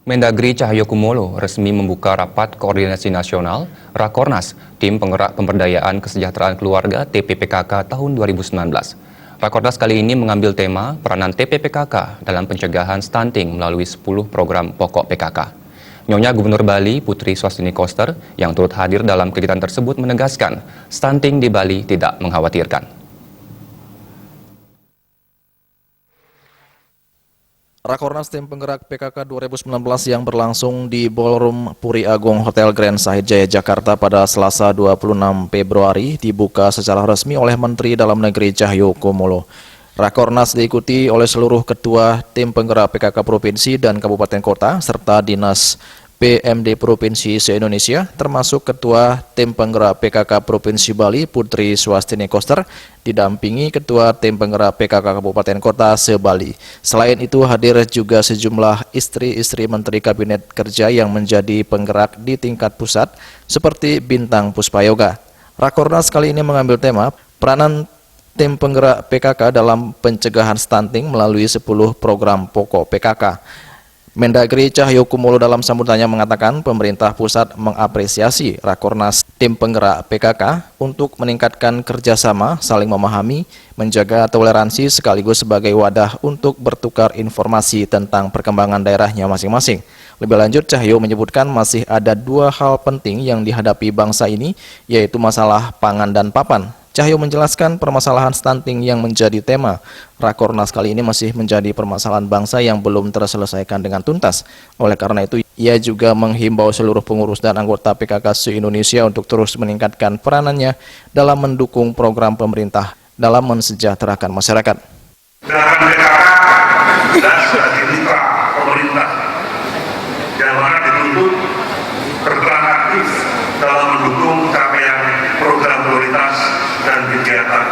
Mendagri Cahyokumolo resmi membuka rapat koordinasi nasional Rakornas, Tim Penggerak Pemberdayaan Kesejahteraan Keluarga TPPKK tahun 2019. Rakornas kali ini mengambil tema peranan TPPKK dalam pencegahan stunting melalui 10 program pokok PKK. Nyonya Gubernur Bali Putri Swastini Koster yang turut hadir dalam kegiatan tersebut menegaskan stunting di Bali tidak mengkhawatirkan. Rakornas Tim Penggerak PKK 2019 yang berlangsung di Ballroom Puri Agung Hotel Grand Sahid Jaya Jakarta pada Selasa 26 Februari dibuka secara resmi oleh Menteri Dalam Negeri Cahyokumolo. Rakornas diikuti oleh seluruh ketua Tim Penggerak PKK Provinsi dan Kabupaten Kota serta Dinas PMD Provinsi se-Indonesia, termasuk Ketua Tim Penggerak PKK Provinsi Bali Putri Swastini Koster, didampingi Ketua Tim Penggerak PKK Kabupaten Kota se-Bali. Selain itu hadir juga sejumlah istri-istri Menteri Kabinet Kerja yang menjadi penggerak di tingkat pusat, seperti Bintang Puspayoga. Rakornas kali ini mengambil tema peranan Tim Penggerak PKK dalam pencegahan stunting melalui 10 program pokok PKK. Mendagri Cahyokumolo dalam sambutannya mengatakan pemerintah pusat mengapresiasi Rakornas Tim Penggerak PKK untuk meningkatkan kerjasama, saling memahami, menjaga toleransi sekaligus sebagai wadah untuk bertukar informasi tentang perkembangan daerahnya masing-masing. Lebih lanjut, Cahyo menyebutkan masih ada 2 hal penting yang dihadapi bangsa ini, yaitu masalah pangan dan papan. Cahyo menjelaskan permasalahan stunting yang menjadi tema Rakornas kali ini masih menjadi permasalahan bangsa yang belum terselesaikan dengan tuntas. Oleh karena itu, ia juga menghimbau seluruh pengurus dan anggota PKK se-Indonesia untuk terus meningkatkan peranannya dalam mendukung program pemerintah dalam mensejahterakan masyarakat. Gerakan PKK dan sebagai mitra pemerintah yang mana dituntut berperan aktif dalam mendukung capaian program prioritas dan kegiatan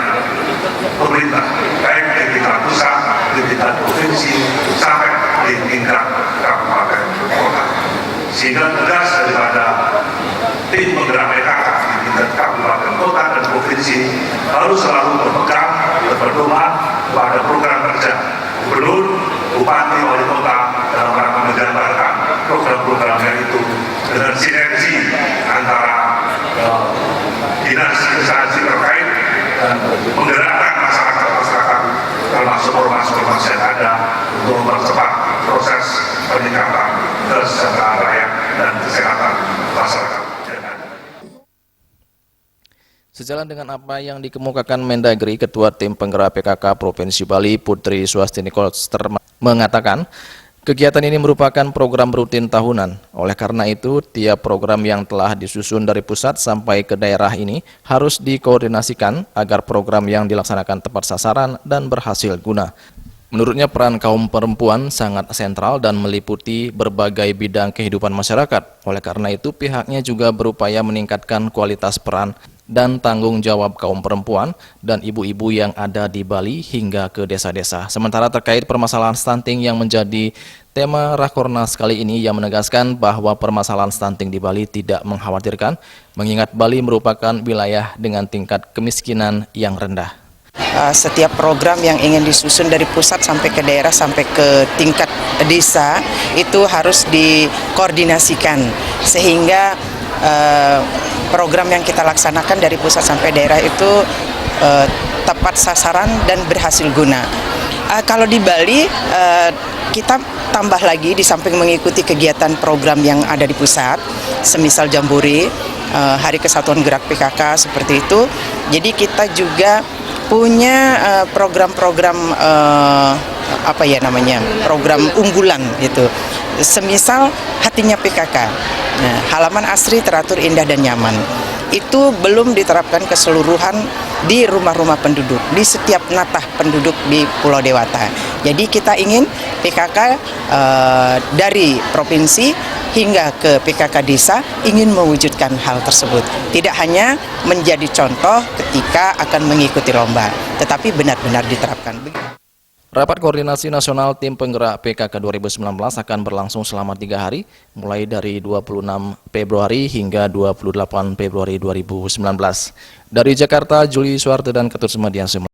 pemerintah, baik di tingkat pusat, di tingkat provinsi, sampai di tingkat kabupaten kota. Sehingga tugas daripada tim penggerak PKK di tingkat kabupaten kota dan provinsi harus selalu berpegang, berpedoman pada program kerja gubernur, bupati, wali kota dalam rangka menjalankan program-programnya itu dengan sinergi antara dinas instansi terkait dan menggerakkan masyarakat termasuk ormas-ormas yang ada untuk mempercepat proses peningkatan kesejahteraan rakyat dan kesehatan masyarakat. Sejalan dengan apa yang dikemukakan Mendagri, Ketua Tim Penggerak PKK Provinsi Bali Putri Swastini Koster mengatakan kegiatan ini merupakan program rutin tahunan. Oleh karena itu, tiap program yang telah disusun dari pusat sampai ke daerah ini harus dikoordinasikan agar program yang dilaksanakan tepat sasaran dan berhasil guna. Menurutnya peran kaum perempuan sangat sentral dan meliputi berbagai bidang kehidupan masyarakat. Oleh karena itu, pihaknya juga berupaya meningkatkan kualitas peran dan tanggung jawab kaum perempuan dan ibu-ibu yang ada di Bali hingga ke desa-desa. Sementara terkait permasalahan stunting yang menjadi tema Rakornas kali ini, yang menegaskan bahwa permasalahan stunting di Bali tidak mengkhawatirkan, mengingat Bali merupakan wilayah dengan tingkat kemiskinan yang rendah. Setiap program yang ingin disusun dari pusat sampai ke daerah sampai ke tingkat desa itu harus dikoordinasikan sehingga program yang kita laksanakan dari pusat sampai daerah itu tepat sasaran dan berhasil guna. Kalau di Bali kita tambah lagi di samping mengikuti kegiatan program yang ada di pusat, semisal Jambore, Hari Kesatuan Gerak PKK seperti itu. Jadi kita juga punya program-program program unggulan gitu. Semisal Hatinya PKK. Nah, halaman asri teratur indah dan nyaman. Itu belum diterapkan keseluruhan di rumah-rumah penduduk, di setiap natah penduduk di Pulau Dewata. Jadi kita ingin PKK dari provinsi hingga ke PKK desa ingin mewujudkan hal tersebut. Tidak hanya menjadi contoh ketika akan mengikuti lomba, tetapi benar-benar diterapkan. Rapat Koordinasi Nasional Tim Penggerak PKK 2019 akan berlangsung selama 3 hari, mulai dari 26 Februari hingga 28 Februari 2019. Dari Jakarta, Juli Suwarte dan Ketut Semadian.